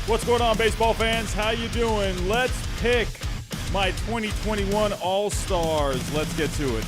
What's going on, baseball fans? How you doing? Let's pick my 2021 All-Stars. Let's get to it.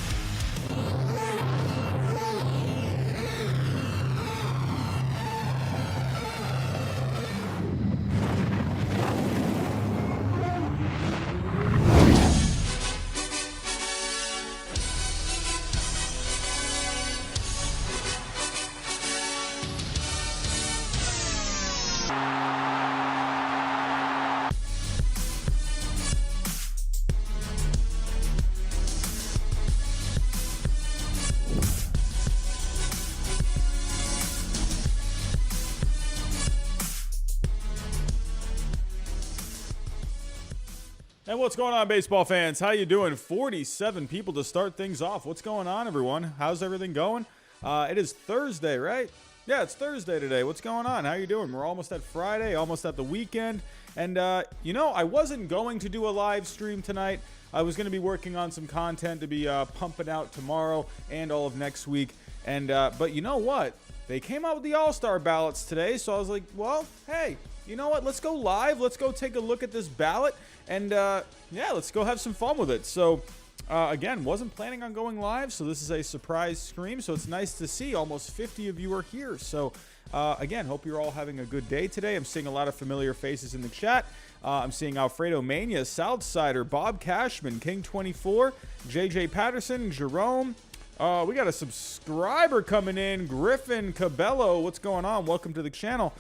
And what's going on, baseball fans? How you doing? 47 people to start things off. What's going on, everyone? How's everything going? It is Thursday, right? Yeah, it's Thursday today. What's going on? How you doing? We're almost at Friday, almost at the weekend. And, I wasn't going to do a live stream tonight. I was going to be working on some content to be pumping out tomorrow and all of next week. And but you know what? They came out with the All-Star ballots today, so I was like, well, hey, you know what? Let's go live. Let's go take a look at this ballot. And, yeah, let's go have some fun with it. So, again, wasn't planning on going live, so this is a surprise stream. So it's nice to see almost 50 of you are here. So, again, hope you're all having a good day today. I'm seeing a lot of familiar faces in the chat. I'm seeing Alfredo Mania, Southsider, Bob Cashman, King24, JJ Patterson, Jerome. We got a subscriber coming in, Griffin Cabello. What's going on? Welcome to the channel.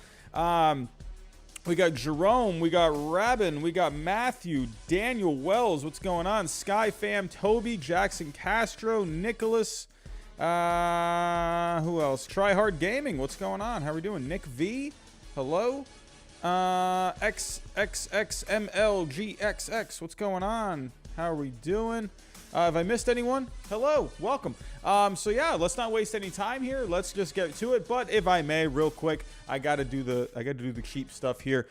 We got Jerome, we got Rabin, we got Matthew, Daniel Wells, what's going on? Sky Fam, Toby, Jackson Castro, Nicholas, who else? Try Hard Gaming, what's going on? How are we doing? Nick V, hello? XXXMLGXX, what's going on? How are we doing? Have I missed anyone? Hello, welcome. So yeah, let's not waste any time here. Let's just get to it. But if I may, real quick, I gotta do the cheap stuff here.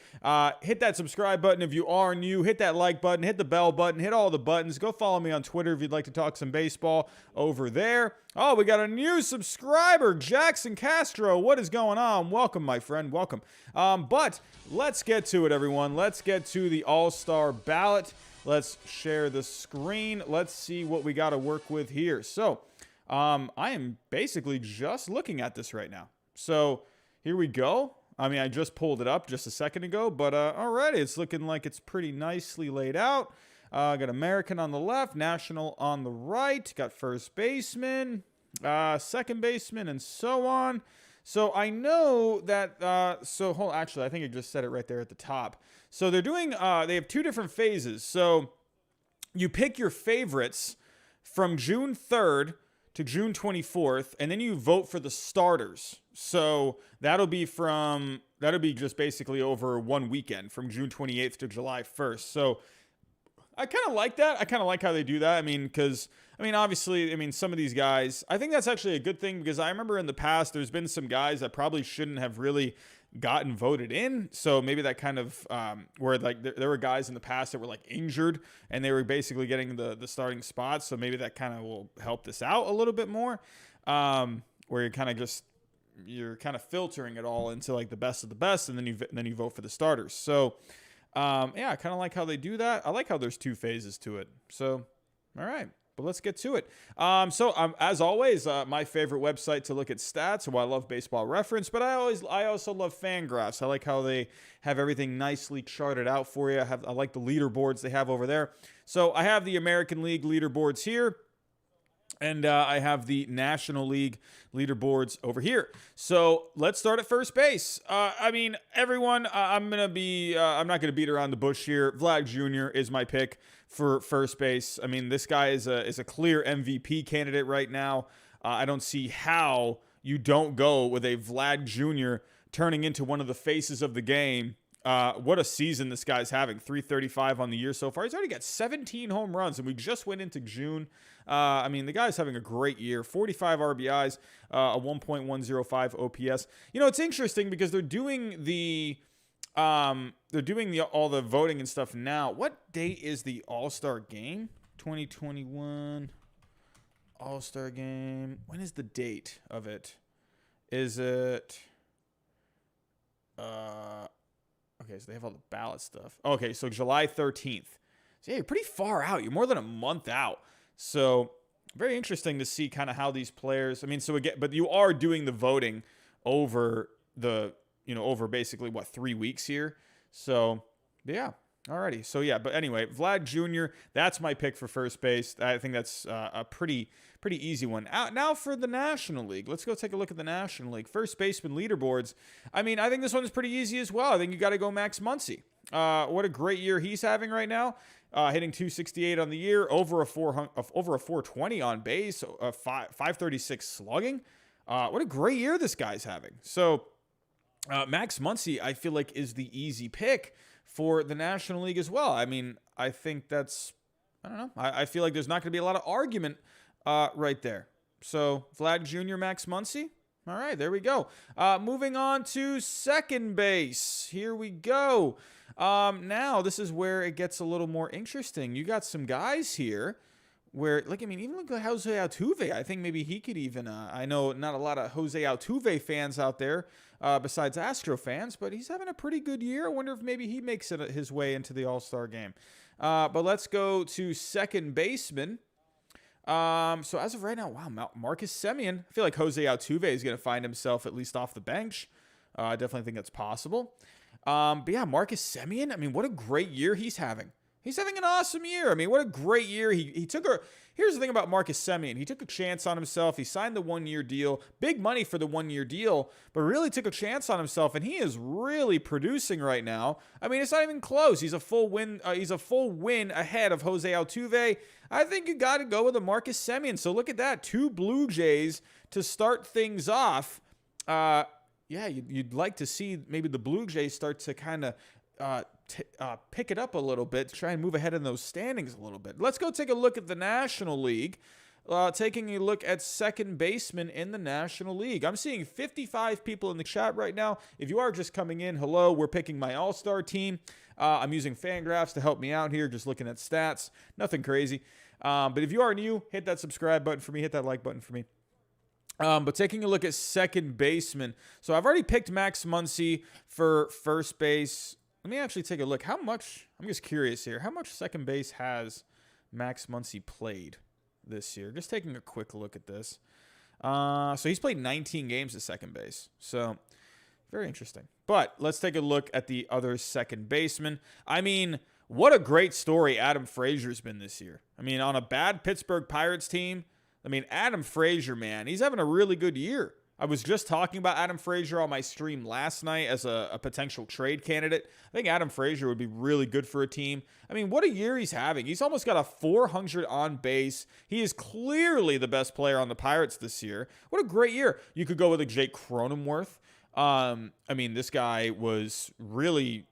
Hit that subscribe button if you are new. Hit that like button. Hit the bell button. Hit all the buttons. Go follow me on Twitter if you'd like to talk some baseball over there. Oh, we got a new subscriber, Jackson Castro. What is going on? Welcome, my friend. Welcome. But let's get to it, everyone. Let's get to the All-Star ballot. Let's share the screen. Let's see what we got to work with here. So, I am basically just looking at this right now. So, here we go. I mean, I just pulled it up just a second ago, but already it's looking like it's pretty nicely laid out. Got American on the left, National on the right, got first baseman, second baseman, and so on. So I know that, actually, I think I just said it right there at the top. So they're doing, they have two different phases. So you pick your favorites from June 3rd to June 24th, and then you vote for the starters. So that'll be just basically over one weekend from June 28th to July 1st. So I kind of like that. I kind of like how they do that. I mean, obviously, some of these guys, I think that's actually a good thing because I remember in the past, there's been some guys that probably shouldn't have really gotten voted in. So maybe that kind of, where like there were guys in the past that were like injured and they were basically getting the starting spots. So maybe that kind of will help this out a little bit more, where you're kind of filtering it all into like the best of the best. And then you vote for the starters. So, yeah, I kind of like how they do that. I like how there's two phases to it. So, all right, but let's get to it. As always, my favorite website to look at stats. So I love Baseball Reference, but I also love Fangraphs. I like how they have everything nicely charted out for you. I like the leaderboards they have over there. So I have the American League leaderboards here. And I have the National League leaderboards over here. So let's start at first base. Everyone, I'm not going to beat around the bush here. Vlad Jr. is my pick for first base. I mean, this guy is a clear MVP candidate right now. I don't see how you don't go with a Vlad Jr. turning into one of the faces of the game. What a season this guy's having. 335 on the year so far. He's already got 17 home runs, and we just went into June. The guy's having a great year. 45 RBIs, a 1.105 OPS. You know, it's interesting because they're doing all the voting and stuff now. What date is the All-Star game? 2021 All-Star game. When is the date of it? Is it... Okay, Okay, so they have all the ballot stuff. Okay, so July 13th. So yeah, you're pretty far out. You're more than a month out. So very interesting to see kind of how these players. I mean, so again, but you are doing the voting over over basically what, 3 weeks here. So yeah. Alrighty. So yeah, but anyway, Vlad Jr., that's my pick for first base. I think that's a pretty easy one. Now for the National League. Let's go take a look at the National League. First baseman leaderboards. I mean, I think this one's pretty easy as well. I think you got to go Max Muncy. What a great year he's having right now. Hitting 268 on the year, over a 420 on base, 536 slugging. What a great year this guy's having. So Max Muncy, I feel like, is the easy pick for the National League as well. I mean, I think that's, I don't know. I feel like there's not going to be a lot of argument right there. So Vlad Jr., Max Muncy. All right, there we go. Moving on to second base. Here we go. Now, this is where it gets a little more interesting. You got some guys here where, like, I mean, even look at Jose Altuve. I think maybe he could even, I know not a lot of Jose Altuve fans out there besides Astro fans, but he's having a pretty good year. I wonder if maybe he makes it his way into the All-Star game. But let's go to second baseman. So as of right now, wow, Marcus Semien. I feel like Jose Altuve is going to find himself at least off the bench. I definitely think that's possible. But yeah, Marcus Semien, I mean, what a great year he's having. He's having an awesome year. I mean, what a great year. He took a... Here's the thing about Marcus Semien. He took a chance on himself. He signed the one-year deal. Big money for the one-year deal, but really took a chance on himself, and he is really producing right now. I mean, it's not even close. He's a full win. He's a full win ahead of Jose Altuve. I think you got to go with a Marcus Semien. So look at that. 2 Blue Jays to start things off. Yeah, you'd like to see maybe the Blue Jays start to kind of pick it up a little bit to try and move ahead in those standings a little bit. Let's go take a look at the National League. Taking a look at second baseman in the National League. I'm seeing 55 people in the chat right now. If you are just coming in, hello, we're picking my all-star team. I'm using Fangraphs to help me out here, just looking at stats. Nothing crazy. But if you are new, hit that subscribe button for me. Hit that like button for me. But taking a look at second baseman. So I've already picked Max Muncy for first base. Let me actually take a look. How much, I'm just curious here, how much second base has Max Muncy played this year? Just taking a quick look at this. So he's played 19 games at second base. So very interesting. But let's take a look at the other second baseman. I mean, what a great story Adam Frazier's been this year. I mean, on a bad Pittsburgh Pirates team, I mean, Adam Frazier, man, he's having a really good year. I was just talking about Adam Frazier on my stream last night as a potential trade candidate. I think Adam Frazier would be really good for a team. I mean, what a year he's having. He's almost got a 400 on base. He is clearly the best player on the Pirates this year. What a great year. You could go with a Jake Cronenworth. I mean, this guy was really...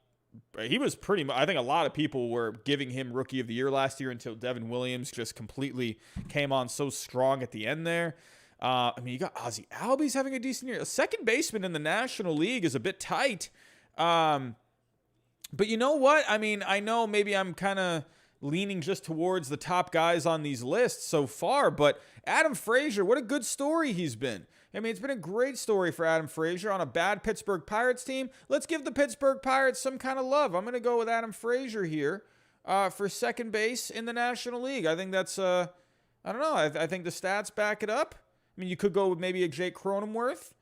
He was pretty much... I think a lot of people were giving him Rookie of the Year last year until Devin Williams just completely came on so strong at the end there. I mean, you got Ozzie Albies having a decent year. A second baseman in the National League is a bit tight. But you know what? I mean, I know maybe I'm kind of leaning just towards the top guys on these lists so far, but Adam Frazier, what a good story he's been. I mean, it's been a great story for Adam Frazier on a bad Pittsburgh Pirates team. Let's give the Pittsburgh Pirates some kind of love. I'm going to go with Adam Frazier here for second base in the National League. I think that's, I don't know, I think the stats back it up. I mean, you could go with maybe a Jake Cronenworth.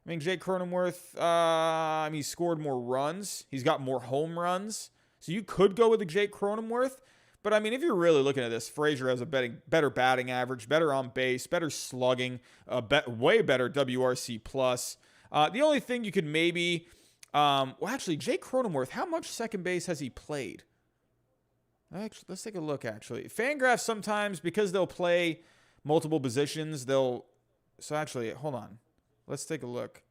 I mean, Jake Cronenworth, I mean, he scored more runs. He's got more home runs. So you could go with a Jake Cronenworth. But, I mean, if you're really looking at this, Frazier has a better batting average, better on base, better slugging, way better WRC+. The only thing you could maybe... well, actually, Jake Cronenworth, how much second base has he played? Actually, let's take a look, actually. Fangraphs sometimes, because they'll play multiple positions, they'll... So, actually, hold on. Let's take a look.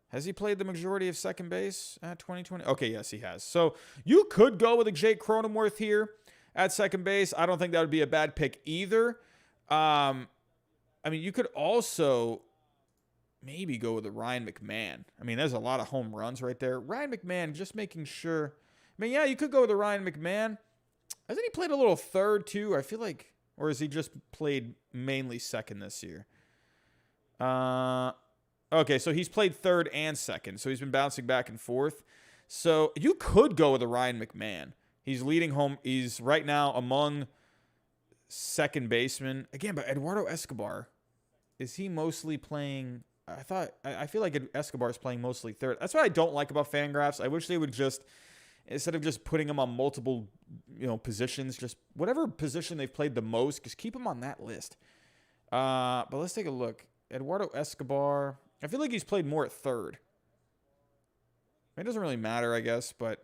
Has he played the majority of second base at 2020? Okay, yes, he has. So, you could go with a Jake Cronenworth here at second base. I don't think that would be a bad pick either. I mean, you could also maybe go with a Ryan McMahon. I mean, there's a lot of home runs right there. Ryan McMahon, just making sure. I mean, yeah, you could go with a Ryan McMahon. Hasn't he played a little third too? I feel like, or has he just played mainly second this year? Okay, so he's played third and second. So he's been bouncing back and forth. So you could go with a Ryan McMahon. He's leading home. He's right now among second basemen. Again, but Eduardo Escobar, is he mostly playing? I feel like Escobar is playing mostly third. That's what I don't like about Fangraphs. I wish they would just, instead of just putting him on multiple, positions, just whatever position they've played the most, just keep him on that list. But let's take a look. Eduardo Escobar, I feel like he's played more at third. It doesn't really matter, I guess, but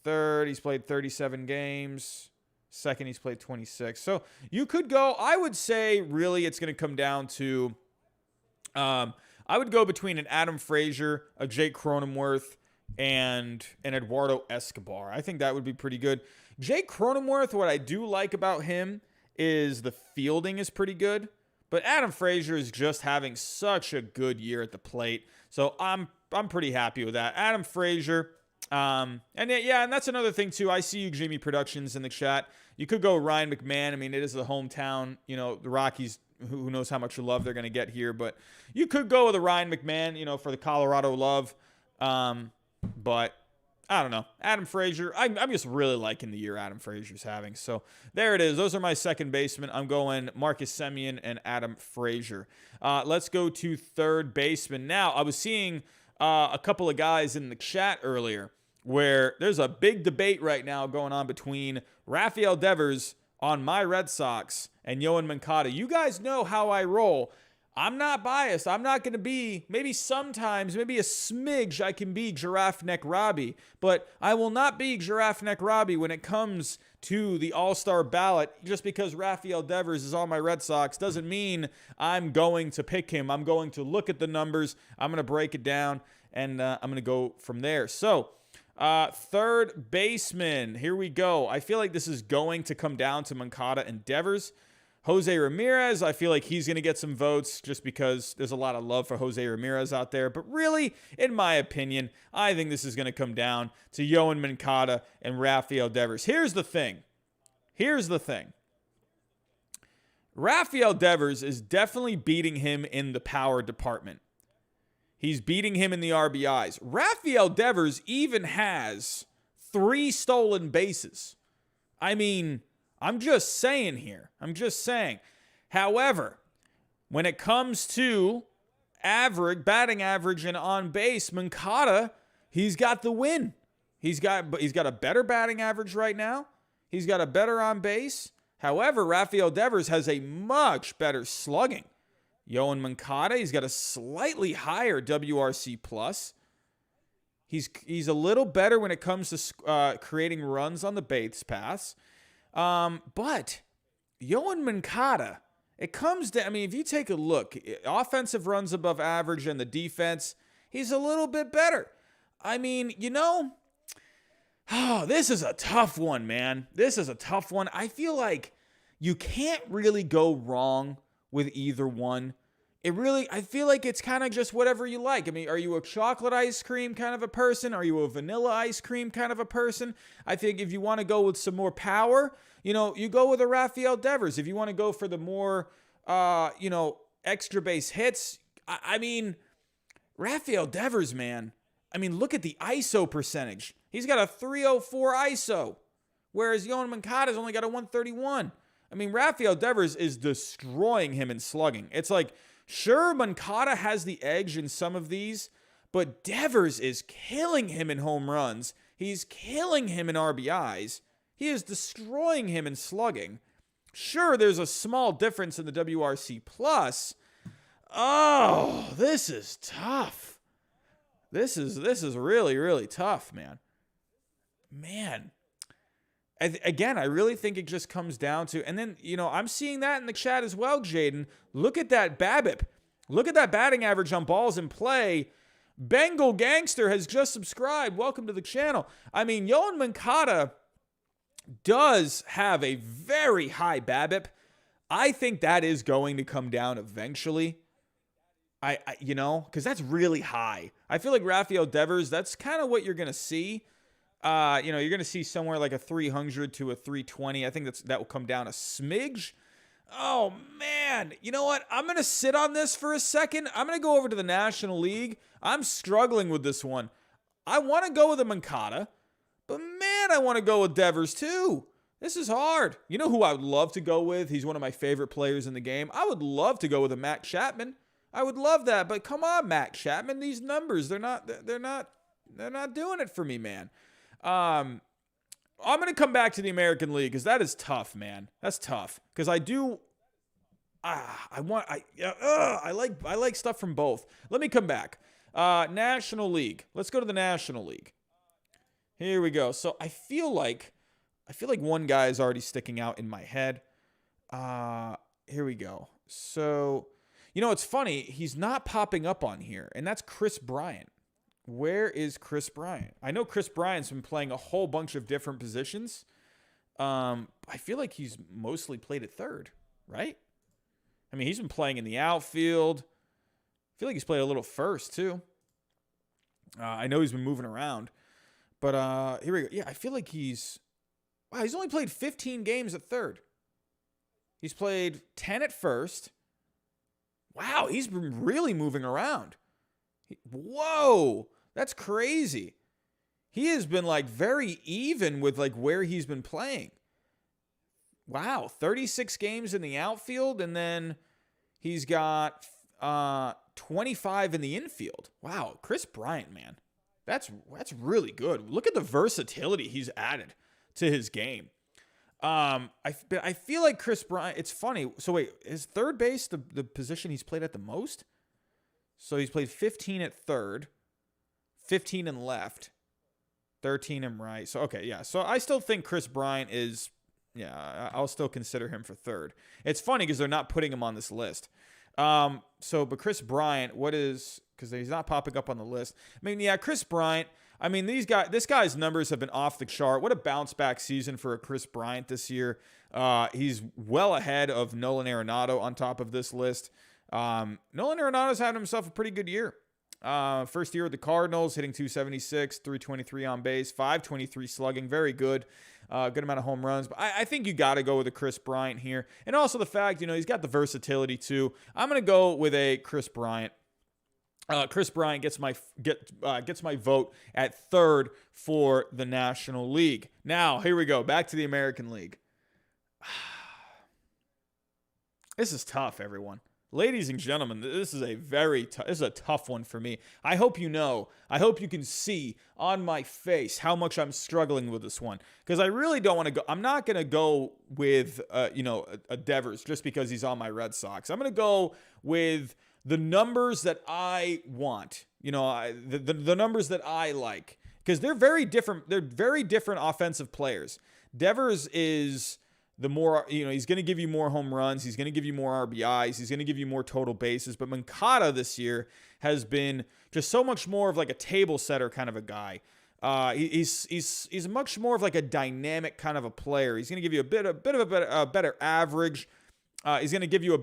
third, he's played 37 games. Second, he's played 26. So you could go, I would say, really, it's going to come down to, I would go between an Adam Frazier, a Jake Cronenworth, and an Eduardo Escobar. I think that would be pretty good. Jake Cronenworth, what I do like about him is the fielding is pretty good. But Adam Frazier is just having such a good year at the plate. So I'm pretty happy with that. Adam Frazier. And that's another thing too. I see you, Jamie Productions, in the chat. You could go Ryan McMahon. I mean, it is the hometown. The Rockies, who knows how much love they're going to get here. But you could go with a Ryan McMahon, for the Colorado love. But I don't know. Adam Frazier, I'm just really liking the year Adam Frazier's having. So there it is. Those are my second basemen. I'm going Marcus Semien and Adam Frazier. Let's go to third baseman. Now, I was seeing a couple of guys in the chat earlier where there's a big debate right now going on between Rafael Devers on my Red Sox and Yoan Moncada. You guys know how I roll. I'm not biased. I'm not going to be, maybe sometimes, maybe a smidge I can be Giraffe Neck Robbie, but I will not be Giraffe Neck Robbie when it comes to the All-Star ballot. Just because Rafael Devers is on my Red Sox doesn't mean I'm going to pick him. I'm going to look at the numbers. I'm going to break it down, and I'm going to go from there. So, third baseman, here we go. I feel like this is going to come down to Moncada and Devers. Jose Ramirez, I feel like he's going to get some votes just because there's a lot of love for Jose Ramirez out there. But really, in my opinion, I think this is going to come down to Yoan Moncada and Rafael Devers. Here's the thing. Rafael Devers is definitely beating him in the power department. He's beating him in the RBIs. Rafael Devers even has 3 stolen bases. I mean, I'm just saying here. However, when it comes to batting average and on base, Moncada, he's got the win. He's got a better batting average right now. He's got a better on base. However, Rafael Devers has a much better slugging. Yoan Moncada, he's got a slightly higher WRC plus. He's a little better when it comes to creating runs on the base paths. But Yoan Moncada, it comes to, if you take a look, offensive runs above average and the defense, he's a little bit better. This is a tough one, man. This is a tough one. I feel like you can't really go wrong with either one. I feel like it's kind of just whatever you like. Are you a chocolate ice cream kind of a person? Are you a vanilla ice cream kind of a person? I think if you want to go with some more power, you go with a Rafael Devers. If you want to go for the more, extra base hits, Rafael Devers, man. Look at the ISO percentage. He's got a 304 ISO, whereas Yoan Moncada's only got a 131. Rafael Devers is destroying him in slugging. It's like, sure, Moncada has the edge in some of these, but Devers is killing him in home runs. He's killing him in RBIs. He is destroying him in slugging. Sure, there's a small difference in the WRC plus. Oh, this is tough. This is really, really tough, man. Again, I really think it just comes down to, and then, I'm seeing that in the chat as well, Jaden. Look at that BABIP. Look at that batting average on balls in play. Bengal Gangster has just subscribed. Welcome to the channel. Yoan Moncada does have a very high BABIP. I think that is going to come down eventually. Because that's really high. I feel like Rafael Devers, that's kind of what you're going to see. You're going to see somewhere like a 300 to a 320. I think that will come down a smidge. Oh, man. You know what? I'm going to sit on this for a second. I'm going to go over to the National League. I'm struggling with this one. I want to go with a Moncada, but man, I want to go with Devers too. This is hard. You know who I would love to go with? He's one of my favorite players in the game. I would love to go with a Matt Chapman. I would love that, but come on, Matt Chapman. These numbers, they're not doing it for me, man. I'm going to come back to the American League because that is tough, man. That's tough because I like stuff from both. Let me come back. National League. Let's go to the National League. Here we go. So I feel like one guy is already sticking out in my head. Here we go. So, it's funny. He's not popping up on here, and that's Chris Bryant. Where is Chris Bryant? I know Chris Bryant's been playing a whole bunch of different positions. I feel like he's mostly played at third, right? I mean, he's been playing in the outfield. I feel like he's played a little first, too. I know he's been moving around. But here we go. Yeah, I feel like he's only played 15 games at third. He's played 10 at first. Wow, he's been really moving around. Whoa, that's crazy. He has been very even with where he's been playing. Wow, 36 games in the outfield, and then he's got 25 in the infield. Wow, Chris Bryant, man. That's really good. Look at the versatility he's added to his game. I feel like Chris Bryant, it's funny. So wait, is third base the position he's played at the most? So he's played 15 at third, 15 in left, 13 in right. So, okay, yeah. So I still think Chris Bryant is, I'll still consider him for third. It's funny because they're not putting him on this list. But Chris Bryant, because he's not popping up on the list. I mean, yeah, Chris Bryant. I mean, this guy's numbers have been off the chart. What a bounce back season for a Chris Bryant this year. He's well ahead of Nolan Arenado on top of this list. Nolan Arenado's had himself a pretty good year. First year with the Cardinals, hitting 276, 323 on base, 523 slugging. Very good. Good amount of home runs. But I think you got to go with a Chris Bryant here. And also the fact, he's got the versatility too. I'm going to go with a Chris Bryant. Chris Bryant gets my vote at third for the National League. Now, here we go. Back to the American League. This is tough, everyone. Ladies and gentlemen, this is a tough one for me. I hope you can see on my face how much I'm struggling with this one. Because I really don't want to go. I'm not going to go with, a Devers just because he's on my Red Sox. I'm going to go with the numbers that I want. The numbers that I like. Because they're very different. They're very different offensive players. Devers is the more, he's going to give you more home runs. He's going to give you more RBIs. He's going to give you more total bases. But Moncada this year has been just so much more of a table setter kind of a guy. He's much more of a dynamic kind of a player. He's going to give you a bit of a better average. He's going to give you a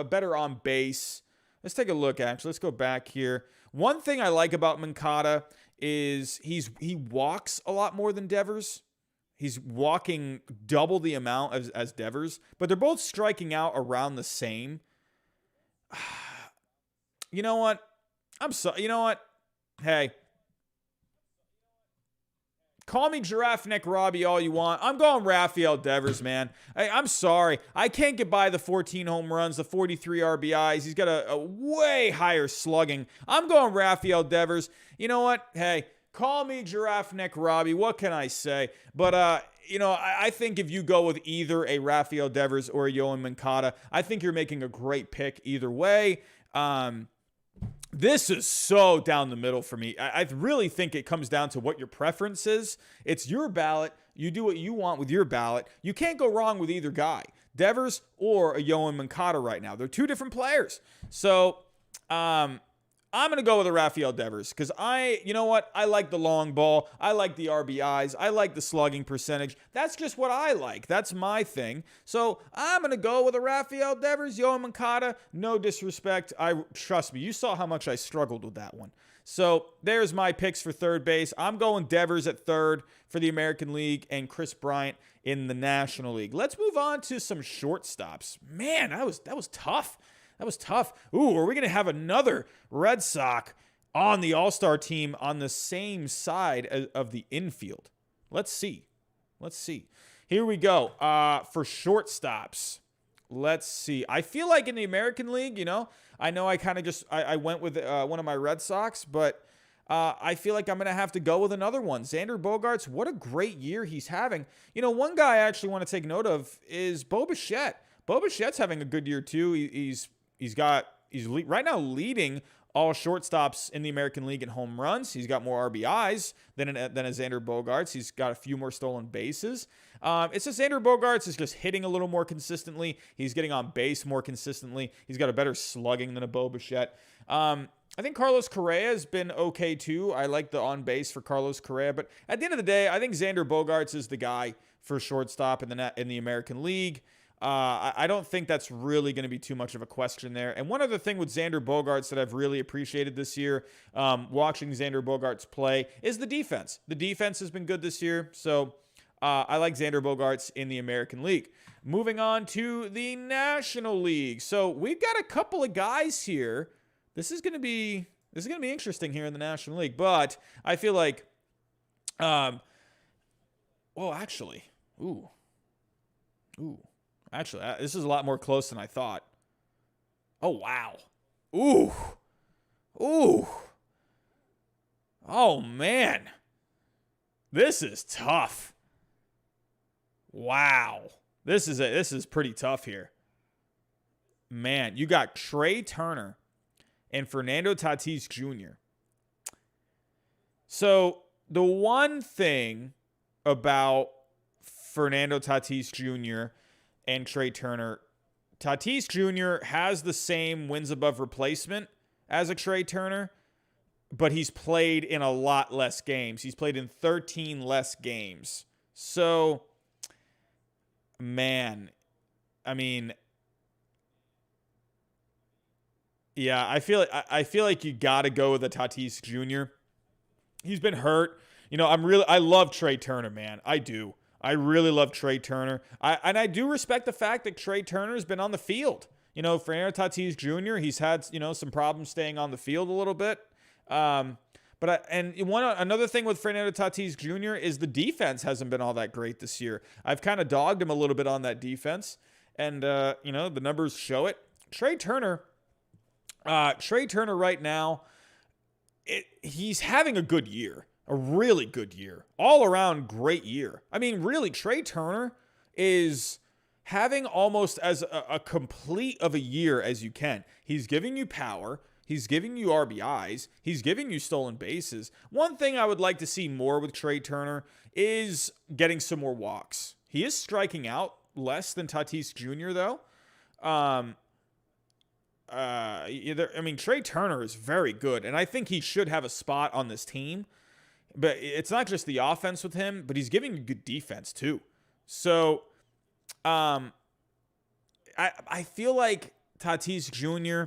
better on base. Let's take a look, actually. Let's go back here. One thing I like about Moncada is he walks a lot more than Devers. He's walking double the amount as Devers, but they're both striking out around the same. You know what? You know what? Hey. Call me Giraffe Neck Robbie all you want. I'm going Rafael Devers, man. I'm sorry. I can't get by the 14 home runs, the 43 RBIs. He's got a way higher slugging. I'm going Rafael Devers. You know what? Hey. Call me Giraffe Neck Robbie. What can I say? But, I think if you go with either a Rafael Devers or a Yoan Moncada, I think you're making a great pick either way. This is so down the middle for me. I really think it comes down to what your preference is. It's your ballot. You do what you want with your ballot. You can't go wrong with either guy, Devers or a Yoan Moncada right now. They're two different players. So, I'm going to go with a Rafael Devers because you know what? I like the long ball. I like the RBIs. I like the slugging percentage. That's just what I like. That's my thing. So I'm going to go with a Rafael Devers, Yoan Moncada. No disrespect. Trust me, you saw how much I struggled with that one. So there's my picks for third base. I'm going Devers at third for the American League and Chris Bryant in the National League. Let's move on to some shortstops. Man, that was tough. That was tough. Ooh, are we going to have another Red Sox on the All-Star team on the same side of the infield. Let's see. Here we go. For shortstops, let's see. I feel like in the American League, I know I kind of just I went with one of my Red Sox, but I feel like I'm going to have to go with another one. Xander Bogaerts, what a great year he's having. One guy I actually want to take note of is Bo Bichette. Bo Bichette's having a good year too. He's right now leading all shortstops in the American League in home runs. He's got more RBIs than a Xander Bogaerts. He's got a few more stolen bases. It's just Xander Bogaerts is just hitting a little more consistently. He's getting on base more consistently. He's got a better slugging than a Bo Bichette. I think Carlos Correa has been okay too. I like the on base for Carlos Correa, but at the end of the day, I think Xander Bogaerts is the guy for shortstop in the American League. I don't think that's really going to be too much of a question there. And one other thing with Xander Bogaerts that I've really appreciated this year, watching Xander Bogaerts play, is the defense. The defense has been good this year, so I like Xander Bogaerts in the American League. Moving on to the National League. So we've got a couple of guys here. This is going to be interesting here in the National League, but I feel like, actually, this is a lot more close than I thought. Oh, wow. Oh, man. This is tough. Wow. This is pretty tough here. Man, you got Trey Turner and Fernando Tatis Jr. So the one thing about Fernando Tatis Jr. and Trey Turner, Tatis Jr. has the same wins above replacement as a Trey Turner, but he's played in a lot less games. He's played in 13 less games. So, man, I mean, yeah, I feel like you got to go with the Tatis Jr. He's been hurt. I love Trey Turner, man. I do. I really love Trey Turner. I do respect the fact that Trey Turner's been on the field. Fernando Tatis Jr., he's had, some problems staying on the field a little bit. Another thing with Fernando Tatis Jr. is the defense hasn't been all that great this year. I've kind of dogged him a little bit on that defense, and the numbers show it. Trey Turner right now, he's having a good year. A really good year. All around great year. I mean, really, Trey Turner is having almost as a complete of a year as you can. He's giving you power. He's giving you RBIs. He's giving you stolen bases. One thing I would like to see more with Trey Turner is getting some more walks. He is striking out less than Tatis Jr., though. Trey Turner is very good, and I think he should have a spot on this team. But it's not just the offense with him, but he's giving you good defense too. So, I feel like Tatis Jr.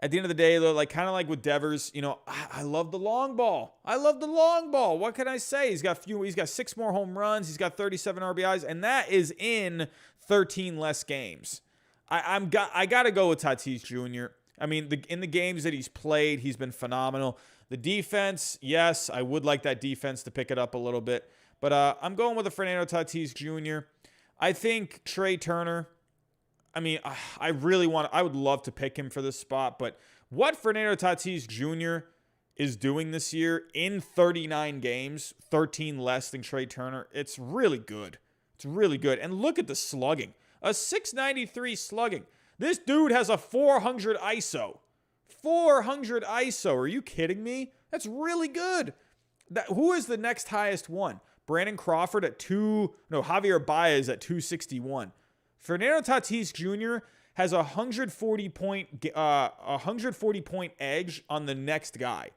at the end of the day, though, kind of like with Devers, I love the long ball. What can I say? He's got 6 more home runs. He's got 37 RBIs, and that is in 13 less games. I got to go with Tatis Jr. I mean, in the games that he's played, he's been phenomenal. The defense, yes, I would like that defense to pick it up a little bit. But I'm going with the Fernando Tatis Jr. I think Trey Turner, I would love to pick him for this spot. But what Fernando Tatis Jr. is doing this year in 39 games, 13 less than Trey Turner, it's really good. It's really good. And look at the slugging. A .693 slugging. This dude has a 400 ISO. 400 ISO. Are you kidding me? That's really good. Who is the next highest one? Brandon Crawford at Javier Baez at 261. Fernando Tatis Jr. has a 140 point edge on the next guy.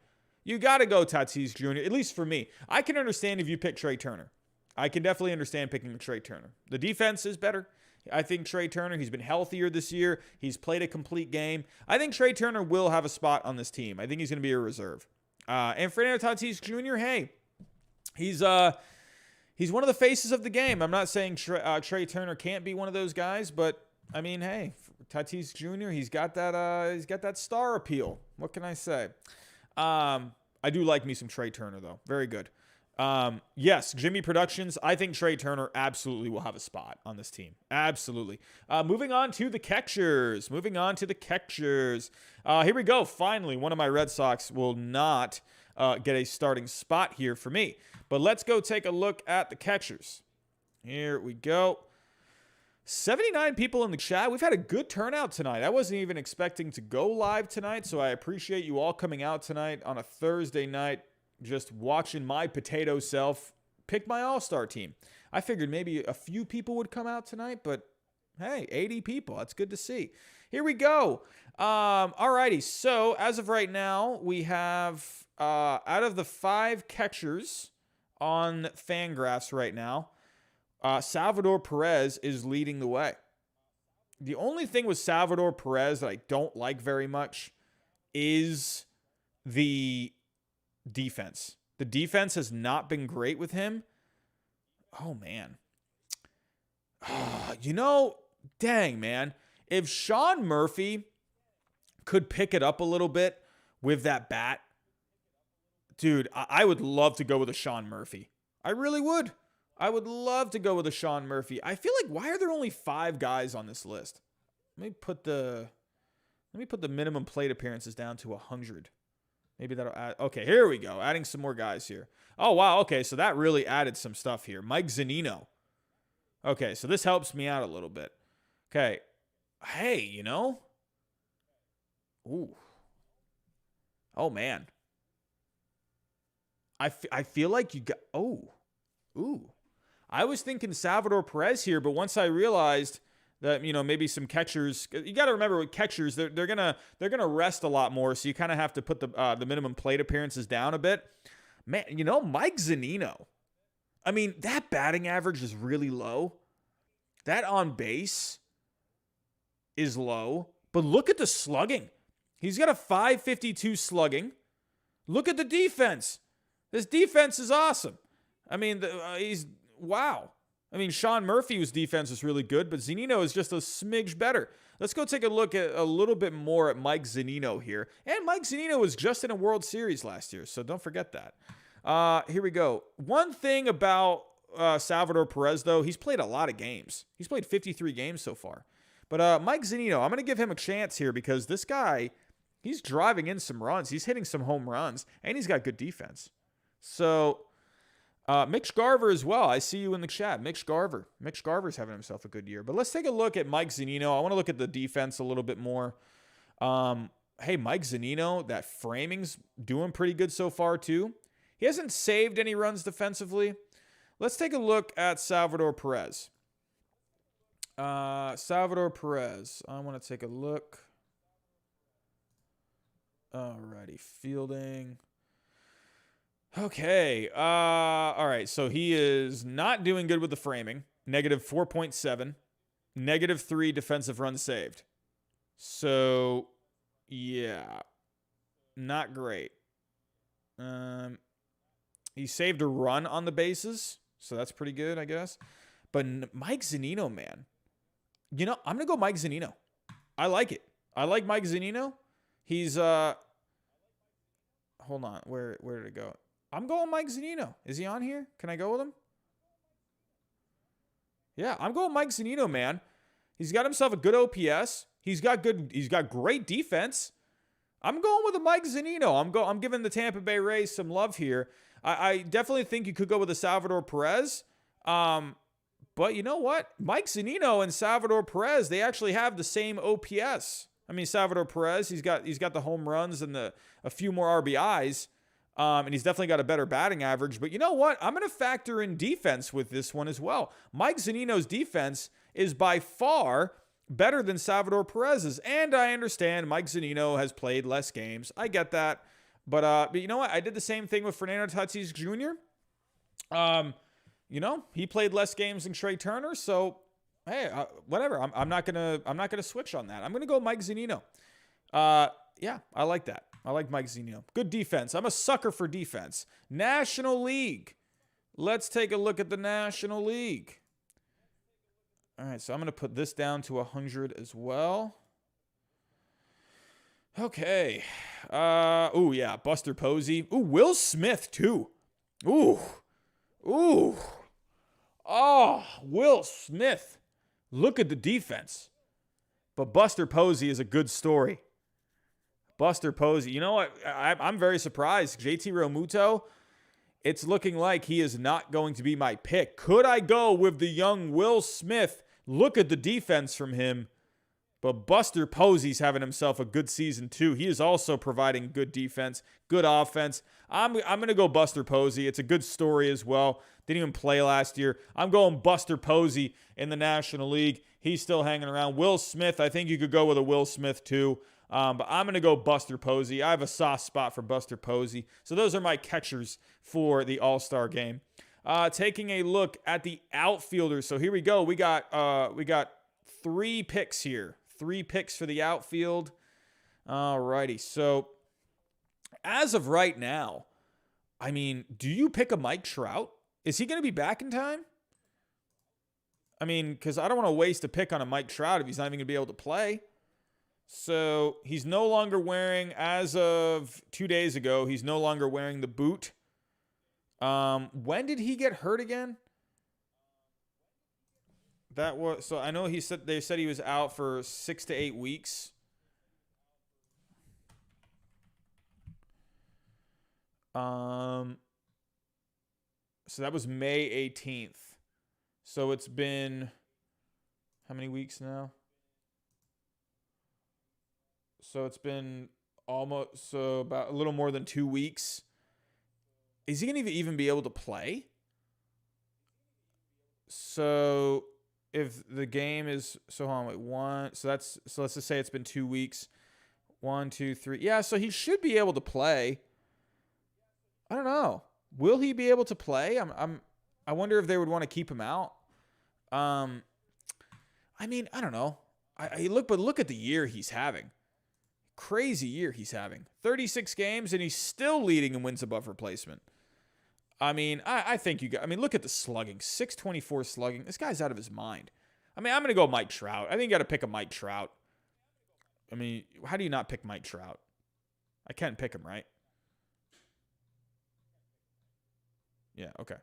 You got to go Tatis Jr., at least for me. I can understand if you pick Trey Turner. I can definitely understand picking Trey Turner. The defense is better. I think Trey Turner, he's been healthier this year. He's played a complete game. I think Trey Turner will have a spot on this team. I think he's going to be a reserve. And Fernando Tatis Jr., hey, he's one of the faces of the game. I'm not saying Trey Turner can't be one of those guys, but hey, Tatis Jr., he's got that star appeal. What can I say? I do like me some Trey Turner, though. Very good. Yes, Jimmy Productions. I think Trey Turner absolutely will have a spot on this team. Absolutely. Moving on to the catchers. Here we go. Finally, one of my Red Sox will not get a starting spot here for me. But let's go take a look at the catchers. Here we go. 79 people in the chat. We've had a good turnout tonight. I wasn't even expecting to go live tonight, so I appreciate you all coming out tonight on a Thursday night, just watching my potato self pick my all-star team. I figured maybe a few people would come out tonight, but hey, 80 people. That's good to see. Here we go. Alrighty, so as of right now, we have, out of the 5 catchers on Fangraphs right now, Salvador Perez is leading the way. The only thing with Salvador Perez that I don't like very much is the defense. The defense has not been great with him. Oh, man. Dang, man. If Sean Murphy could pick it up a little bit with that bat, dude, I would love to go with a Sean Murphy. I really would. I would love to go with a Sean Murphy. I feel like, why are there only 5 guys on this list? Let me put the minimum plate appearances down to 100. Maybe that'll add. Okay, here we go. Adding some more guys here. Oh, wow. Okay, so that really added some stuff here. Mike Zunino. Okay, so this helps me out a little bit. Okay. Hey, Ooh. Oh, man. I feel like you got. Oh. Ooh. I was thinking Salvador Perez here, but once I realized that, maybe some catchers, you got to remember with catchers, they're going to rest a lot more. So you kind of have to put the minimum plate appearances down a bit. Man, Mike Zunino, I mean, that batting average is really low. That on base is low, but look at the slugging. He's got a 552 slugging. Look at the defense. This defense is awesome. I mean, wow. I mean, Sean Murphy's defense is really good, but Zunino is just a smidge better. Let's go take a look at a little bit more at Mike Zunino here. And Mike Zunino was just in a World Series last year, so don't forget that. Here we go. One thing about Salvador Perez, though, he's played a lot of games. He's played 53 games so far. But Mike Zunino, I'm going to give him a chance here because this guy, he's driving in some runs. He's hitting some home runs, and he's got good defense. So... Mitch Garver as well. I see you in the chat. Mitch Garver. Mitch Garver's having himself a good year. But let's take a look at Mike Zunino. I want to look at the defense a little bit more. Hey, Mike Zunino, that framing's doing pretty good so far too. He hasn't saved any runs defensively. Let's take a look at Salvador Perez. Salvador Perez. I want to take a look. Alrighty. Fielding. Okay. All right. So he is not doing good with the framing. Negative 4.7. Negative 3 defensive runs saved. So, yeah. Not great. He saved a run on the bases. So that's pretty good, I guess. But Mike Zunino, man. I'm going to go Mike Zunino. I like it. I like Mike Zunino. He's, hold on. Where did it go? I'm going Mike Zunino. Is he on here? Can I go with him? Yeah, I'm going Mike Zunino, man. He's got himself a good OPS. He's got great defense. I'm going with a Mike Zunino. I'm giving the Tampa Bay Rays some love here. I definitely think you could go with a Salvador Perez. But you know what? Mike Zunino and Salvador Perez, they actually have the same OPS. I mean, Salvador Perez, he's got the home runs and a few more RBIs. And he's definitely got a better batting average. But you know what? I'm going to factor in defense with this one as well. Mike Zunino's defense is by far better than Salvador Perez's. And I understand Mike Zunino has played less games. I get that. But you know what? I did the same thing with Fernando Tatis Jr. He played less games than Trey Turner. So, hey, whatever. I'm not gonna switch on that. I'm gonna go Mike Zunino. Yeah, I like that. I like Mike Zunino. Good defense. I'm a sucker for defense. National League. Let's take a look at the National League. All right, so I'm going to put this down to 100 as well. Okay. Ooh, yeah. Buster Posey. Ooh, Will Smith, too. Ooh. Ooh. Oh, Will Smith. Look at the defense. But Buster Posey is a good story. Buster Posey. You know what? I'm very surprised. JT Realmuto, it's looking like he is not going to be my pick. Could I go with the young Will Smith? Look at the defense from him. But Buster Posey's having himself a good season, too. He is also providing good defense, good offense. I'm going to go Buster Posey. It's a good story as well. Didn't even play last year. I'm going Buster Posey in the National League. He's still hanging around. Will Smith, I think you could go with a Will Smith, too. But I'm going to go Buster Posey. I have a soft spot for Buster Posey. So those are my catchers for the All-Star game. Taking a look at the outfielders. So here we go. We got 3 picks here. 3 picks for the outfield. Alrighty. So as of right now, I mean, do you pick a Mike Trout? Is he going to be back in time? I mean, because I don't want to waste a pick on a Mike Trout if he's not even going to be able to play. So he's no longer wearing, as of 2 days ago, he's no longer wearing the boot. When did he get hurt again? That was, so I know they said he was out for 6 to 8 weeks. So that was May 18th. So it's been how many weeks now? So it's been about a little more than 2 weeks. Is he going to even be able to play? So if the game is, so hold on, wait, so let's just say it's been 2 weeks. 1, 2, 3. Yeah, so he should be able to play. I don't know. Will he be able to play? I wonder if they would want to keep him out. I mean, I don't know. Look at the year he's having. Crazy year he's having. 36 games and he's still leading in wins above replacement. I mean, I think look at the slugging. 624 slugging. This guy's out of his mind. I mean, I'm going to go Mike Trout. I think you got to pick a Mike Trout. I mean, how do you not pick Mike Trout? I can't pick him, right? Yeah, okay.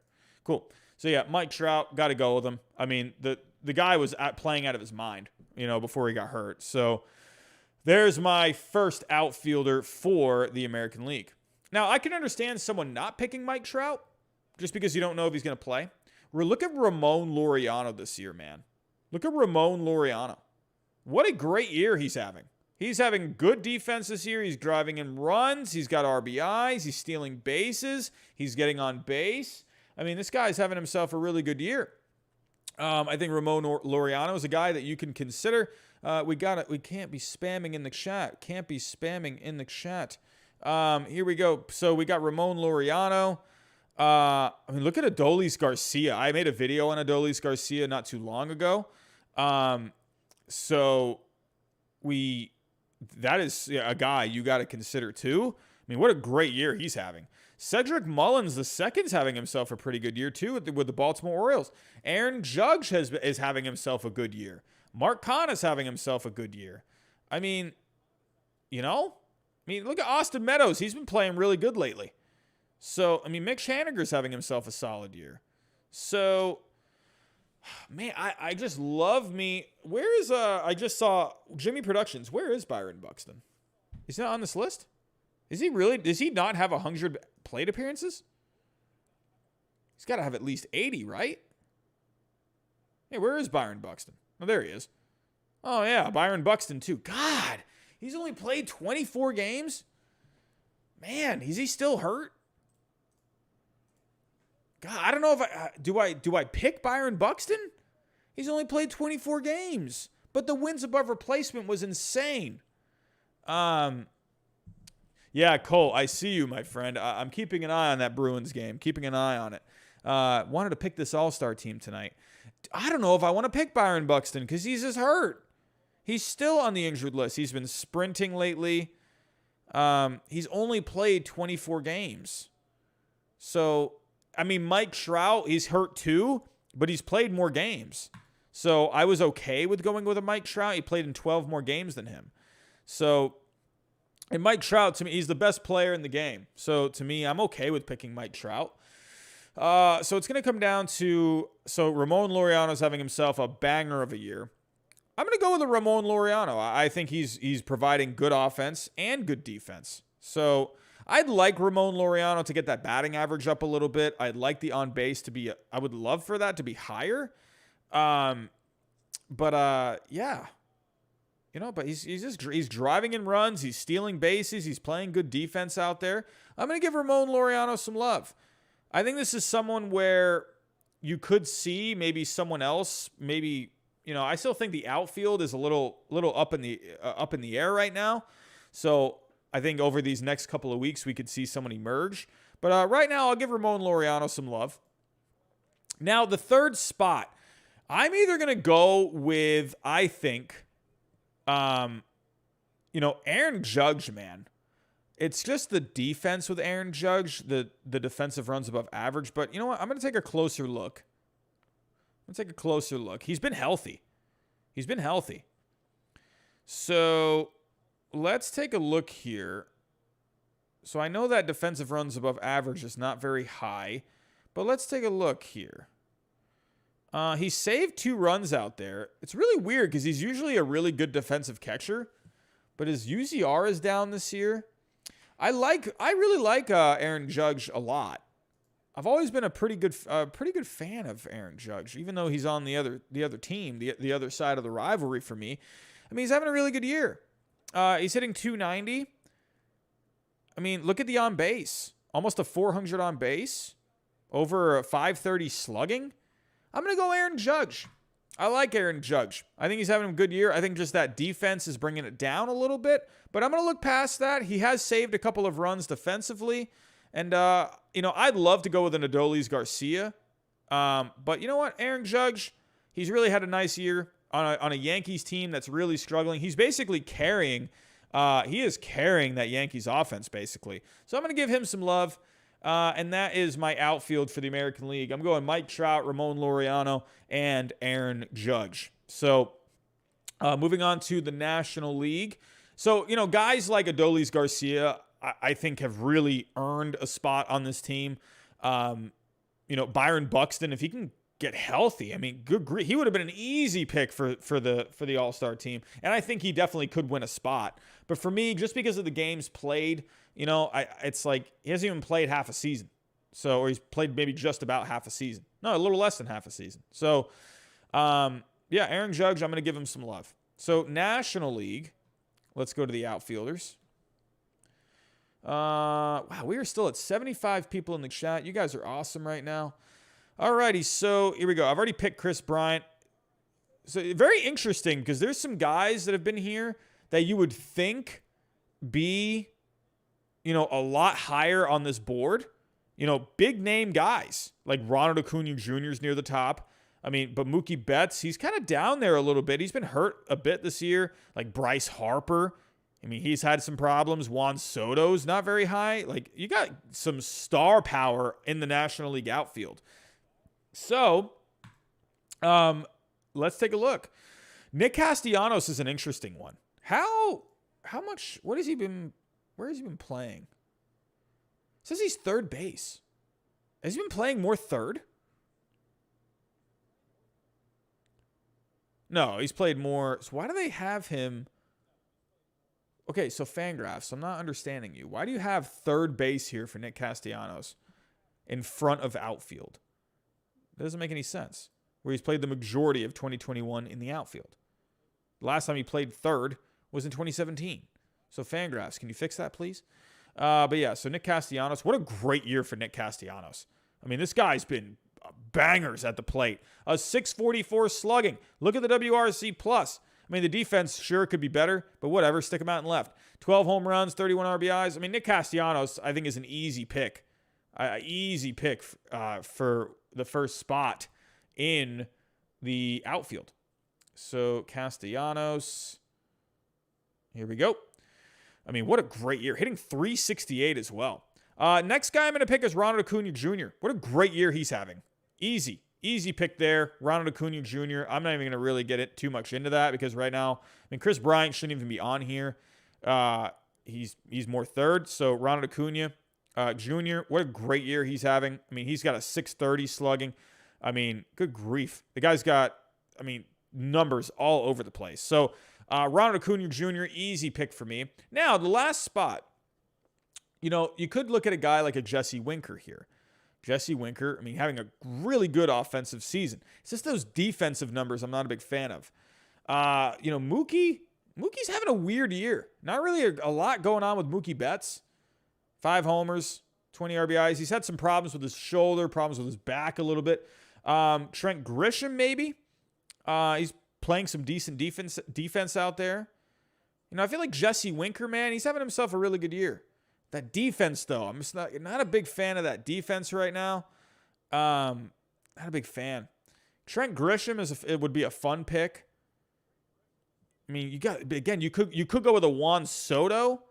Cool. So, yeah, Mike Trout, got to go with him. I mean, the guy was playing out of his mind, before he got hurt. So, there's my first outfielder for the American League. Now, I can understand someone not picking Mike Trout just because you don't know if he's going to play. Look at Ramon Laureano this year, man. Look at Ramon Laureano. What a great year he's having. He's having good defense this year. He's driving in runs. He's got RBIs. He's stealing bases. He's getting on base. I mean, this guy's having himself a really good year. I think Ramon Laureano is a guy that you can consider. We can't be spamming in the chat. Can't be spamming in the chat. Here we go. So we got Ramon Laureano. I mean, look at Adolis Garcia. I made a video on Adolis Garcia not too long ago. So that is a guy you got to consider too. I mean, what a great year he's having. Cedric Mullins II's having himself a pretty good year too with the Baltimore Orioles. Aaron Judge is having himself a good year. Mark Kahn is having himself a good year. I mean, look at Austin Meadows. He's been playing really good lately. So, I mean, Mick Haniger's having himself a solid year. So, man, I just love me. Where is, I just saw Jimmy Productions. Where is Byron Buxton? He's not on this list? Is he really? Does he not have 100 plate appearances? He's got to have at least 80, right? Hey, where is Byron Buxton? Oh, there he is. Oh, yeah, Byron Buxton, too. God, he's only played 24 games? Man, is he still hurt? God, I don't know if do I pick Byron Buxton? He's only played 24 games, but the wins above replacement was insane. Yeah, Cole, I see you, my friend. I'm keeping an eye on that Bruins game. Keeping an eye on it. Wanted to pick this All-Star team tonight. I don't know if I want to pick Byron Buxton because he's just hurt. He's still on the injured list. He's been sprinting lately. He's only played 24 games. So, I mean, Mike Trout, he's hurt too, but he's played more games. So I was okay with going with a Mike Trout. He played in 12 more games than him. So And Mike Trout, to me, he's the best player in the game. So to me, I'm okay with picking Mike Trout. So it's going to come down to, so Ramon Laureano's having himself a banger of a year. I'm going to go with a Ramon Laureano. I think he's providing good offense and good defense. So I'd like Ramon Laureano to get that batting average up a little bit. I'd like the on base to be, I would love for that to be higher. Yeah. But he's driving in runs. He's stealing bases. He's playing good defense out there. I'm going to give Ramon Laureano some love. I think this is someone where you could see maybe someone else, maybe, I still think the outfield is a little up in the air right now. So I think over these next couple of weeks, we could see someone emerge. But right now, I'll give Ramon Laureano some love. Now, the third spot, I'm either going to go with, I think, Aaron Judge, man. It's just the defense with Aaron Judge, the defensive runs above average. But you know what? I'm going to take a closer look. He's been healthy. So let's take a look here. So I know that defensive runs above average is not very high, but let's take a look here. He saved 2 runs out there. It's really weird because he's usually a really good defensive catcher, but his UZR is down this year. I really like Aaron Judge a lot. I've always been a pretty good fan of Aaron Judge, even though he's on the other team, the other side of the rivalry for me. I mean, he's having a really good year. He's hitting .290. I mean, look at the on base, almost a 400 on base, over a .530 slugging. I'm going to go Aaron Judge. I like Aaron Judge. I think he's having a good year. I think just that defense is bringing it down a little bit. But I'm going to look past that. He has saved a couple of runs defensively. And, I'd love to go with an Adolis Garcia. But you know what? Aaron Judge, he's really had a nice year on a Yankees team that's really struggling. He's basically carrying that Yankees offense, basically. So I'm going to give him some love. And that is my outfield for the American League. I'm going Mike Trout, Ramon Laureano, and Aaron Judge. So moving on to the National League. So, guys like Adolis Garcia, I think have really earned a spot on this team. Byron Buxton, if he can get healthy, I mean, good grief, he would have been an easy pick for the All-Star team. And I think he definitely could win a spot. But for me, just because of the games played, it's like he hasn't even played half a season. Or he's played maybe just about half a season. No, a little less than half a season. So, Aaron Judge, I'm going to give him some love. So, National League, let's go to the outfielders. Wow, we are still at 75 people in the chat. You guys are awesome right now. Alrighty, so here we go. I've already picked Chris Bryant. So, very interesting because there's some guys that have been here that you would think be a lot higher on this board. Big name guys like Ronald Acuna Jr. is near the top. I mean, but Mookie Betts, he's kind of down there a little bit. He's been hurt a bit this year. Like Bryce Harper. I mean, he's had some problems. Juan Soto's not very high. Like, you got some star power in the National League outfield. So, let's take a look. Nick Castellanos is an interesting one. How much, where has he been playing? It says he's third base. Has he been playing more third? No, he's played more. So why do they have him? Okay, so Fangraphs, I'm not understanding you. Why do you have third base here for Nick Castellanos in front of outfield? That doesn't make any sense. Where he's played the majority of 2021 in the outfield. The last time he played third was in 2017. So Fangraphs, can you fix that, please? But yeah, so Nick Castellanos, what a great year for Nick Castellanos. I mean, this guy's been bangers at the plate. A 644 slugging. Look at the WRC plus. I mean, the defense sure could be better, but whatever. Stick him out and left. 12 home runs, 31 RBIs. I mean, Nick Castellanos, I think, is an easy pick. Easy pick for the first spot in the outfield. So Castellanos, here we go. I mean, what a great year. Hitting .368 as well. Next guy I'm going to pick is Ronald Acuna Jr. What a great year he's having. Easy pick there. Ronald Acuna Jr. I'm not even going to really get it too much into that because right now, I mean, Chris Bryant shouldn't even be on here. he's more third. So Ronald Acuna Jr., what a great year he's having. I mean, he's got a 630 slugging. I mean, good grief. The guy's got, numbers all over the place. So Ronald Acuna Jr., easy pick for me. Now, the last spot, you could look at a guy like a Jesse Winker here. Jesse Winker, having a really good offensive season. It's just those defensive numbers I'm not a big fan of. Mookie's having a weird year. Not really a lot going on with Mookie Betts. 5 homers, 20 RBIs. He's had some problems with his shoulder, problems with his back a little bit. Trent Grisham, maybe. He's playing some decent defense out there. I feel like Jesse Winker, man, he's having himself a really good year. That defense, though, I'm just not a big fan of that defense right now. Not a big fan. Trent Grisham it would be a fun pick. You could go with a Juan Soto.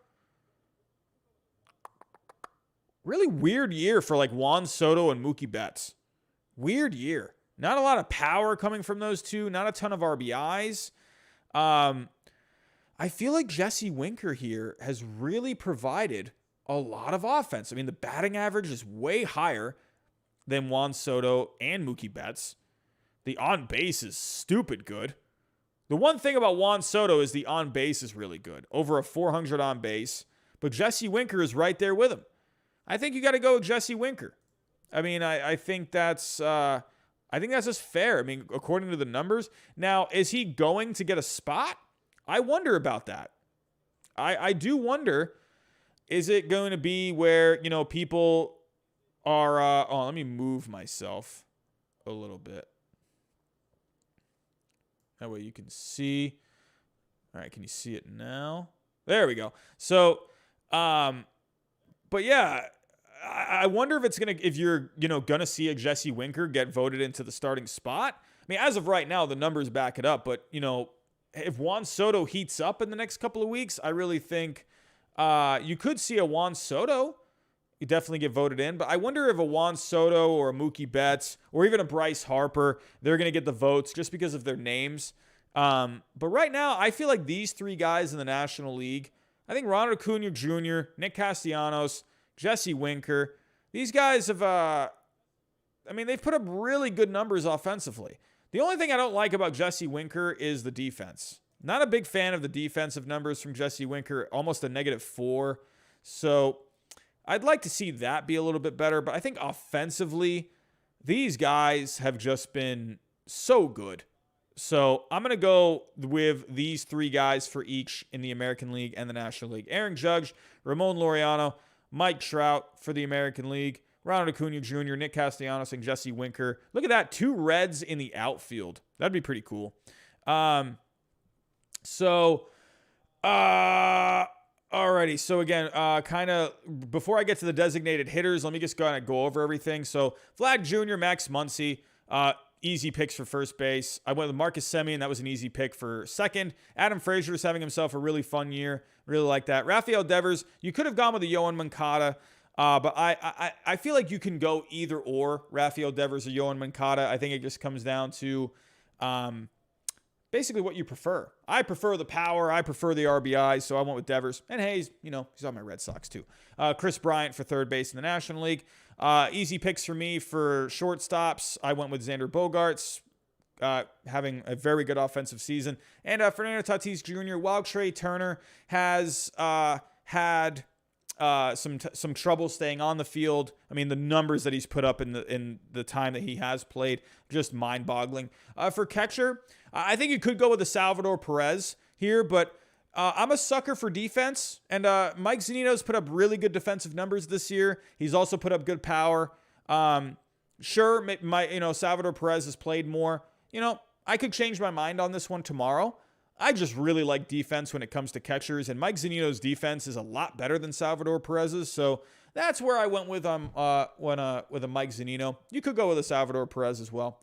Really weird year for like Juan Soto and Mookie Betts. Weird year. Not a lot of power coming from those two. Not a ton of RBIs. I feel like Jesse Winker here has really provided a lot of offense. The batting average is way higher than Juan Soto and Mookie Betts. The on base is stupid good. The one thing about Juan Soto is the on base is really good. Over a 400 on base. But Jesse Winker is right there with him. I think you got to go with Jesse Winker. I think that's just fair. According to the numbers. Now, is he going to get a spot? I wonder about that. I do wonder. Is it going to be where, people are... let me move myself a little bit. That way you can see. All right, can you see it now? There we go. So, but yeah, I wonder if you're gonna see a Jesse Winker get voted into the starting spot. As of right now, the numbers back it up. But if Juan Soto heats up in the next couple of weeks, I really think you could see a Juan Soto. You definitely get voted in. But I wonder if a Juan Soto or a Mookie Betts or even a Bryce Harper, they're gonna get the votes just because of their names. But right now, I feel like these 3 guys in the National League. I think Ronald Acuna Jr., Nick Castellanos, Jesse Winker. These guys have, they've put up really good numbers offensively. The only thing I don't like about Jesse Winker is the defense. Not a big fan of the defensive numbers from Jesse Winker, almost a -4. So I'd like to see that be a little bit better. But I think offensively, these guys have just been so good. So I'm going to go with these 3 guys for each in the American League and the National League. Aaron Judge, Ramon Laureano, Mike Trout for the American League, Ronald Acuna Jr., Nick Castellanos, and Jesse Winker. Look at that, 2 Reds in the outfield. That'd be pretty cool. Alrighty. So again, kind of before I get to the designated hitters, let me just go over everything. So Vlad Jr., Max Muncy, easy picks for first base. I went with Marcus Semien. That was an easy pick for second. Adam Frazier is having himself a really fun year. Really like that. Rafael Devers, you could have gone with a Yohan Moncada, but I feel like you can go either or, Rafael Devers or Yohan Moncada. I think it just comes down to basically what you prefer. I prefer the power. I prefer the RBI, so I went with Devers. And Hayes, he's on my Red Sox too. Chris Bryant for third base in the National League. Easy picks for me for shortstops. I went with Xander Bogaerts, having a very good offensive season. And Fernando Tatis Jr., while Trey Turner has had some trouble staying on the field. The numbers that he's put up in the time that he has played, just mind-boggling. For catcher, I think you could go with the Salvador Perez here, but I'm a sucker for defense, and Mike Zunino's put up really good defensive numbers this year. He's also put up good power. Sure, Salvador Perez has played more. I could change my mind on this one tomorrow. I just really like defense when it comes to catchers, and Mike Zunino's defense is a lot better than Salvador Perez's, so that's where I went with with a Mike Zunino. You could go with a Salvador Perez as well.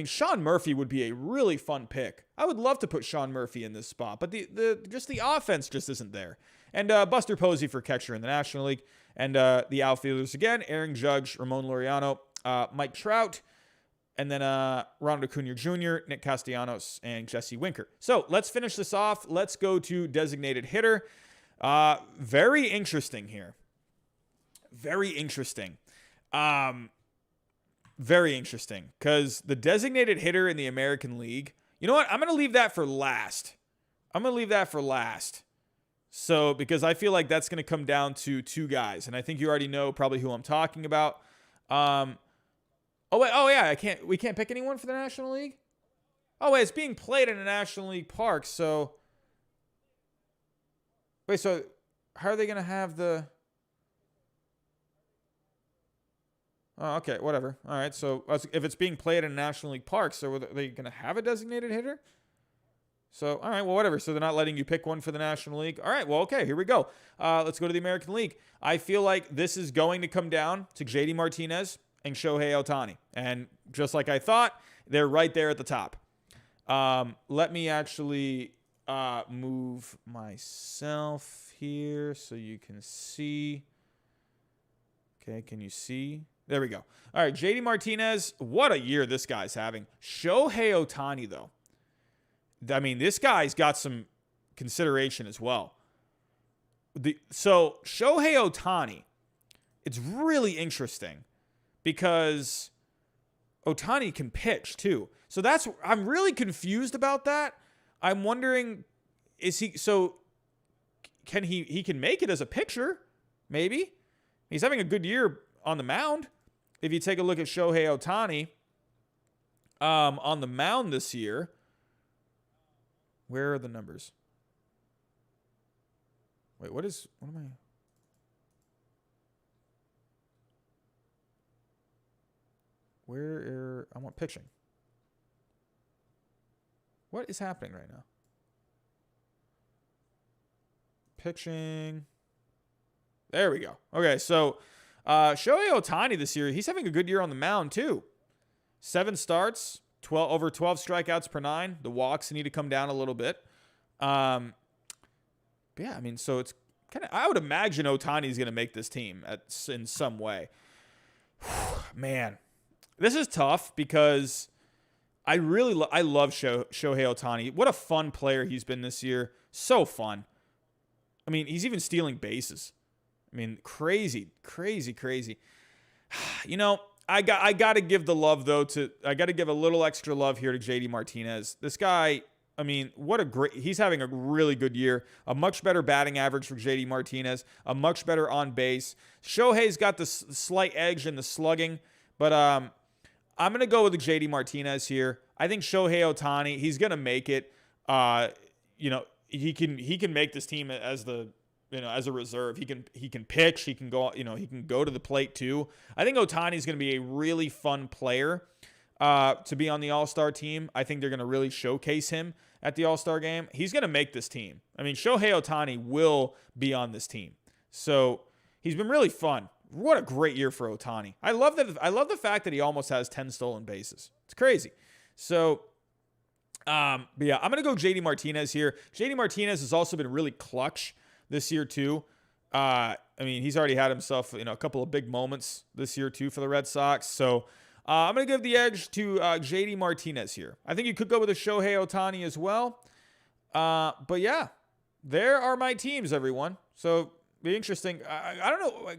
Sean Murphy would be a really fun pick. I would love to put Sean Murphy in this spot, but the offense just isn't there. And Buster Posey for catcher in the National League, and the outfielders again: Aaron Judge, Ramon Laureano, Mike Trout, and then Ronald Acuna Jr., Nick Castellanos, and Jesse Winker. So let's finish this off. Let's go to designated hitter. Very interesting here. Very interesting. Very interesting. Because the designated hitter in the American League, you know what? I'm going to leave that for last. So, because I feel like that's going to come down to two guys. And I think you already know probably who I'm talking about. We can't pick anyone for the National League? Oh, wait, it's being played in a National League park, so... Wait, so how are they going to have the... Oh, okay, whatever. All right, so if it's being played in a National League park, so are they going to have a designated hitter? So, all right, well, whatever. So they're not letting you pick one for the National League. All right, well, okay, here we go. Let's go to the American League. I feel like this is going to come down to JD Martinez and Shohei Ohtani. And just like I thought, they're right there at the top. Let me actually move myself here so you can see. Okay, can you see? There we go. All right, JD Martinez, what a year this guy's having. Shohei Ohtani, though. I mean, this guy's got some consideration as well. So Shohei Ohtani, it's really interesting because Ohtani can pitch too. So I'm really confused about that. I'm wondering, can he can make it as a pitcher? Maybe. He's having a good year on the mound. If you take a look at Shohei Ohtani on the mound this year, where are the numbers? Wait, what am I? I want pitching. What is happening right now? Pitching. There we go. Okay, so Shohei Ohtani this year, he's having a good year on the mound too. 7 starts, over 12 strikeouts per 9. The walks need to come down a little bit. But yeah, I mean, so it's kind of, I would imagine Ohtani's going to make this team in some way. Man, this is tough because I love Shohei Ohtani. What a fun player he's been this year. So fun. I mean, he's even stealing bases. I mean, crazy. You know, I got to give the love, though, I got to give a little extra love here to JD Martinez. This guy, I mean, he's having a really good year. A much better batting average for JD Martinez. A much better on base. Shohei's got the slight edge in the slugging, but I'm going to go with the JD Martinez here. I think Shohei Ohtani, he's going to make it. You know, he can make this team as a reserve. He can pitch. He can go. He can go to the plate too. I think Ohtani is going to be a really fun player to be on the All-Star team. I think they're going to really showcase him at the All-Star game. He's going to make this team. I mean, Shohei Ohtani will be on this team. So he's been really fun. What a great year for Ohtani. I love the fact that he almost has 10 stolen bases. It's crazy. So. But yeah, I'm going to go JD Martinez here. JD Martinez has also been really clutch this year too. I mean, he's already had himself, a couple of big moments this year too for the Red Sox. So I'm going to give the edge to JD Martinez here. I think you could go with a Shohei Ohtani as well. But yeah, there are my teams, everyone. So be interesting. I don't know.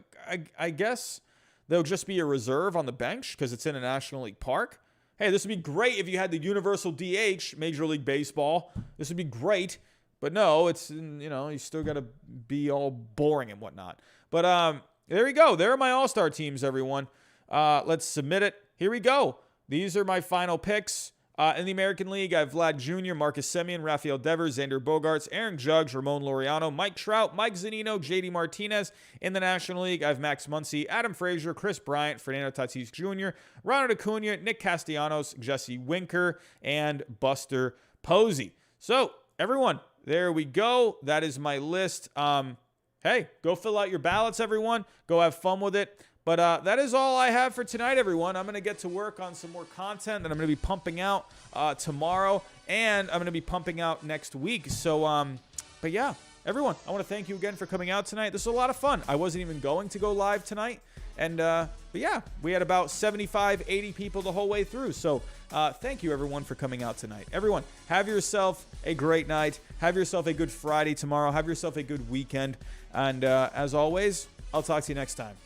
I guess they'll just be a reserve on the bench because it's in a National League park. Hey, this would be great if you had the universal DH, Major League Baseball. This would be great. But no, it's, you still got to be all boring and whatnot. But there we go. There are my All-Star teams, everyone. Let's submit it. Here we go. These are my final picks. In the American League, I have Vlad Jr., Marcus Semien, Rafael Devers, Xander Bogaerts, Aaron Judge, Ramon Laureano, Mike Trout, Mike Zunino, JD Martinez. In the National League, I have Max Muncy, Adam Frazier, Chris Bryant, Fernando Tatis Jr., Ronald Acuna, Nick Castellanos, Jesse Winker, and Buster Posey. So, everyone, there we go. That is my list. Hey, go fill out your ballots, everyone. Go have fun with it. But that is all I have for tonight, everyone. I'm going to get to work on some more content that I'm going to be pumping out tomorrow, and I'm going to be pumping out next week. So, but yeah, everyone, I want to thank you again for coming out tonight. This was a lot of fun. I wasn't even going to go live tonight, And but yeah, we had about 75, 80 people the whole way through. So thank you everyone for coming out tonight. Everyone, have yourself a great night. Have yourself a good Friday tomorrow. Have yourself a good weekend. And as always, I'll talk to you next time.